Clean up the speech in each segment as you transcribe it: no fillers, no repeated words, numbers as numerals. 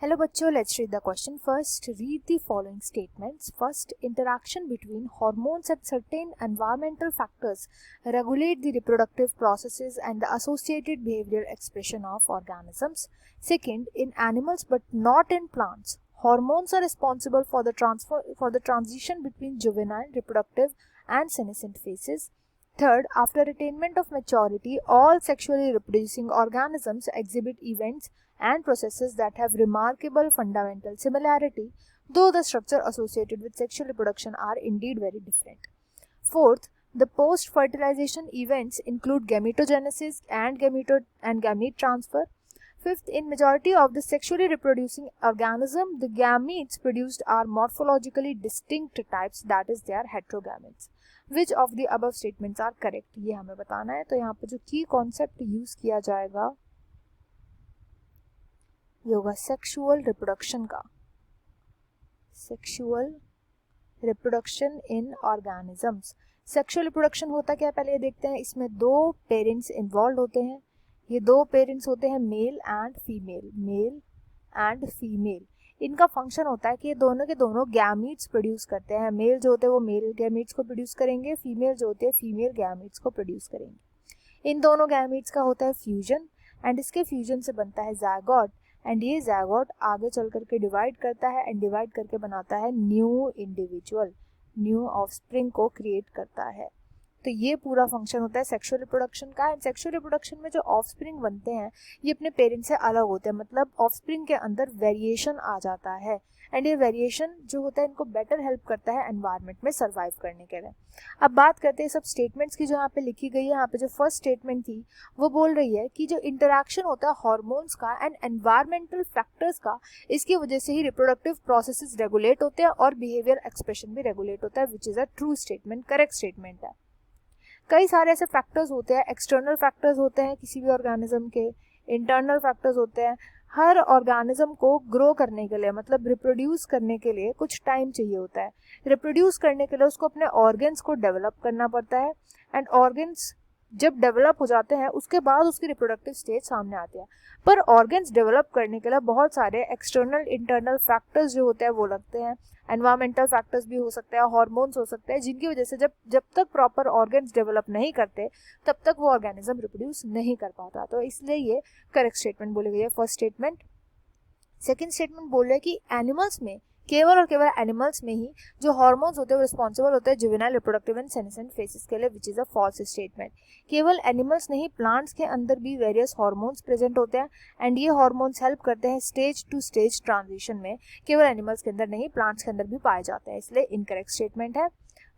Hello बच्चों, let's read the question first. Read the following statements. First, interaction between hormones and certain environmental factors regulate the reproductive processes and the associated behavioral expression of organisms. Second, in animals but not in plants, hormones are responsible for the transition between juvenile, reproductive and senescent phases. Third, after attainment of maturity, all sexually reproducing organisms exhibit events and processes that have remarkable fundamental similarity, though the structure associated with sexual reproduction are indeed very different. Fourth, the post-fertilization events include gametogenesis and gamete transfer. Fifth, in majority of the sexually reproducing organism, the gametes produced are morphologically distinct types, that is, they are heterogametes. Which of the above statements are correct? ये हमें बताना है. तो यहाँ पे जो की concept use किया जाएगा ये होगा सेक्सुअल रिप्रोडक्शन का. Sexual reproduction in organisms. Sexual reproduction होता क्या है पहले ये देखते हैं. इसमें दो पेरेंट्स इन्वॉल्व होते हैं. ये दो पेरेंट्स होते हैं मेल एंड फीमेल. इनका फंक्शन होता है कि ये दोनों के दोनों गैमीट्स प्रोड्यूस करते हैं. मेल जो होते हैं वो मेल गैमीट्स को प्रोड्यूस करेंगे, फीमेल जो होते हैं फीमेल गैमीट्स को प्रोड्यूस करेंगे. इन दोनों गैमीट्स का होता है फ्यूजन एंड इसके फ्यूजन से बनता है ज़ायगोट एंड ये ज़ायगोट आगे चल करके डिवाइड करता है एंड डिवाइड करके बनाता है न्यू इंडिविजुअल, न्यू ऑफस्प्रिंग को क्रिएट करता है. तो ये पूरा फंक्शन होता है सेक्सुअल रिप्रोडक्शन का. एंड सेक्सुअल रिप्रोडक्शन में जो ऑफस्प्रिंग बनते हैं ये अपने पेरेंट्स से अलग होते हैं, मतलब ऑफस्प्रिंग के अंदर वेरिएशन आ जाता है एंड ये वेरिएशन जो होता है इनको बेटर हेल्प करता है एनवायरनमेंट में सर्वाइव करने के लिए. अब बात करते हैं सब स्टेटमेंट्स की जो यहाँ पे लिखी गई है. यहाँ पे जो फर्स्ट स्टेटमेंट थी वो बोल रही है कि जो इंटरेक्शन होता है हॉर्मोन्स का एंड एनवायरमेंटल फैक्टर्स का, इसकी वजह से ही रिप्रोडक्टिव प्रोसेसेस रेगुलेट होते हैं और बिहेवियर एक्सप्रेशन भी रेगुलेट होता है, विच is a true statement, correct statement है. कई सारे ऐसे फैक्टर्स होते हैं, एक्सटर्नल फैक्टर्स होते हैं किसी भी ऑर्गेनिज्म के, इंटरनल फैक्टर्स होते हैं. हर ऑर्गेनिज्म को ग्रो करने के लिए, मतलब रिप्रोड्यूस करने के लिए कुछ टाइम चाहिए होता है. रिप्रोड्यूस करने के लिए उसको अपने ऑर्गन्स को डेवलप करना पड़ता है एंड ऑर्गन्स जब डेवलप हो जाते हैं उसके बाद उसकी रिप्रोडक्टिव स्टेज सामने आती है. पर ऑर्गन्स डेवलप करने के लिए बहुत सारे एक्सटर्नल इंटरनल फैक्टर्स जो होते हैं वो लगते हैं. एनवायरमेंटल फैक्टर्स भी हो सकते हैं, हार्मोन्स हो सकते हैं, जिनकी वजह से जब तक प्रॉपर ऑर्गन्स डेवलप नहीं करते तब तक वो ऑर्गेनिज्म रिप्रोड्यूस नहीं कर पाता. तो इसलिए ये करेक्ट स्टेटमेंट बोली गई है, फर्स्ट स्टेटमेंट. सेकेंड स्टेटमेंट बोल रहे हैं कि एनिमल्स में, केवल और केवल एनिमल्स में ही जो हार्मोन्स होते हैं वो रिस्पॉन्सिबल होते हैं juvenile, reproductive and senescent phases के लिए, which is a false statement. केवल एनिमल्स नहीं, प्लांट्स के अंदर भी वेरियस हार्मोन्स प्रेजेंट होते हैं एंड ये हार्मोन्स हेल्प करते हैं स्टेज टू स्टेज ट्रांजिशन में. केवल एनिमल्स के अंदर नहीं, प्लांट्स के अंदर भी पाए जाते हैं, इसलिए इनकरेक्ट स्टेटमेंट है.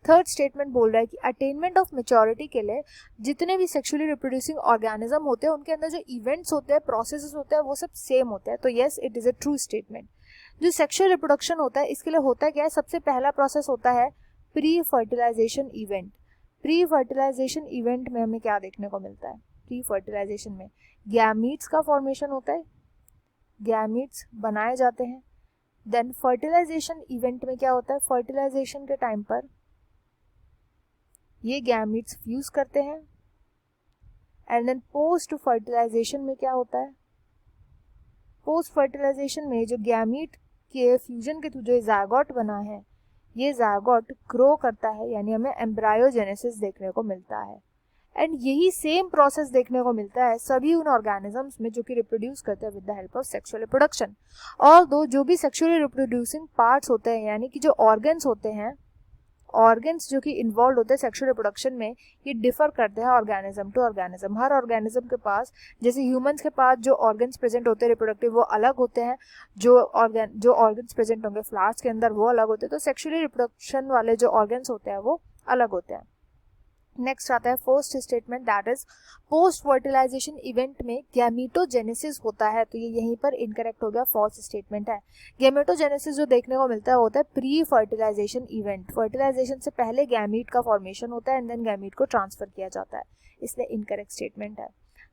थर्ड स्टेटमेंट बोल रहा है कि अटेनमेंट ऑफ मेच्योरिटी के लिए जितने भी सेक्सुअली रिप्रोड्यूसिंग ऑर्गेनिज्म होते हैं उनके अंदर जो इवेंट्स होते हैं, प्रोसेसेस होते हैं, वो सब सेम होते हैं. तो yes, it is a true statement. जो सेक्सुअल रिप्रोडक्शन होता है इसके लिए होता क्या है, सबसे पहला प्रोसेस होता है pre fertilization event. Pre fertilization event में हमें क्या देखने को मिलता है? प्री फर्टिलाइजेशन में गैमीट्स का फॉर्मेशन होता है, गैमीट्स बनाए जाते हैं. देन फर्टिलाइजेशन इवेंट में क्या होता है, फर्टिलाइजेशन के टाइम पर ये गैमीट्स फ्यूज करते हैं एंड देन पोस्ट फर्टिलाइजेशन में क्या होता है, पोस्ट फर्टिलाइजेशन में जो गैमीट के फ्यूजन के थ्रू जो ज़ायगोट बना है ये ज़ायगोट ग्रो करता है, यानी हमें एम्ब्रायोजेनेसिस देखने को मिलता है. एंड यही सेम प्रोसेस देखने को मिलता है सभी उन ऑर्गेनिजम्स में जो कि रिप्रोड्यूस करते हैं with the help of sexual reproduction. Although जो भी सेक्सुअली रिप्रोड्यूसिंग पार्ट्स होते हैं, यानी कि जो ऑर्गन्स होते हैं, ऑर्गन्स जो कि इन्वॉल्व होते हैं सेक्सुअल रिप्रोडक्शन में, ये डिफर करते हैं ऑर्गेनिज्म टू ऑर्गेनिज्म. हर ऑर्गेनिज्म के पास, जैसे ह्यूमंस के पास जो ऑर्गन्स प्रेजेंट होते हैं रिप्रोडक्टिव वो अलग होते हैं, जो ऑर्गन्स प्रेजेंट होंगे फ्लावर्स के अंदर वो अलग होते हैं. तो सेक्सुअली रिप्रोडक्शन वाले जो ऑर्गन्स होते हैं वो अलग होते हैं. नेक्स्ट आता है first statement, that is post fertilization event में गैमेटोजेनेसिस होता है. तो ये यहीं पर इनकरेक्ट हो गया, फॉल्स स्टेटमेंट है. गैमेटोजेनेसिस जो देखने को मिलता है होता है प्री फर्टिलाइजेशन इवेंट. फर्टिलाइजेशन से पहले गैमीट का फॉर्मेशन होता है एंड देन गैमीट को ट्रांसफर किया जाता है, इसलिए इनकरेक्ट स्टेटमेंट है.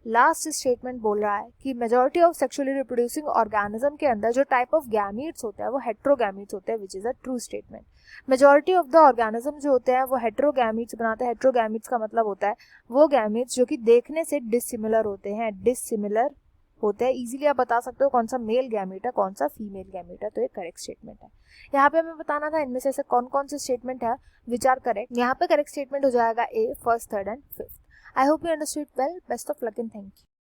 लास्ट स्टेटमेंट बोल रहा है कि majority of sexually reproducing organism के अंदर जो टाइप ऑफ गैमीट्स होते हैं वो हेट्रोगैमीट्स होते हैं, विच is a true statement. Majority of the organism जो होते हैं वो हेट्रोगैमीट्स बनाते हैं. हेट्रोगैमीट्स का मतलब होता है वो गैमीट्स जो कि देखने से डिसिमिलर होते हैं, डिसिमिलर होते हैं। इजीली आप बता सकते हो कौन सा मेल गैमेट है, कौन सा फीमेल गैमेट है, तो ये करेक्ट स्टेटमेंट है। यहाँ पे हमें बताना था इनमें से ऐसे कौन कौन से स्टेटमेंट है विच आर करेक्ट। यहाँ पे करेक्ट स्टेटमेंट हो जाएगा A, first, third and fifth. I hope you understood well. Best of luck and thank you.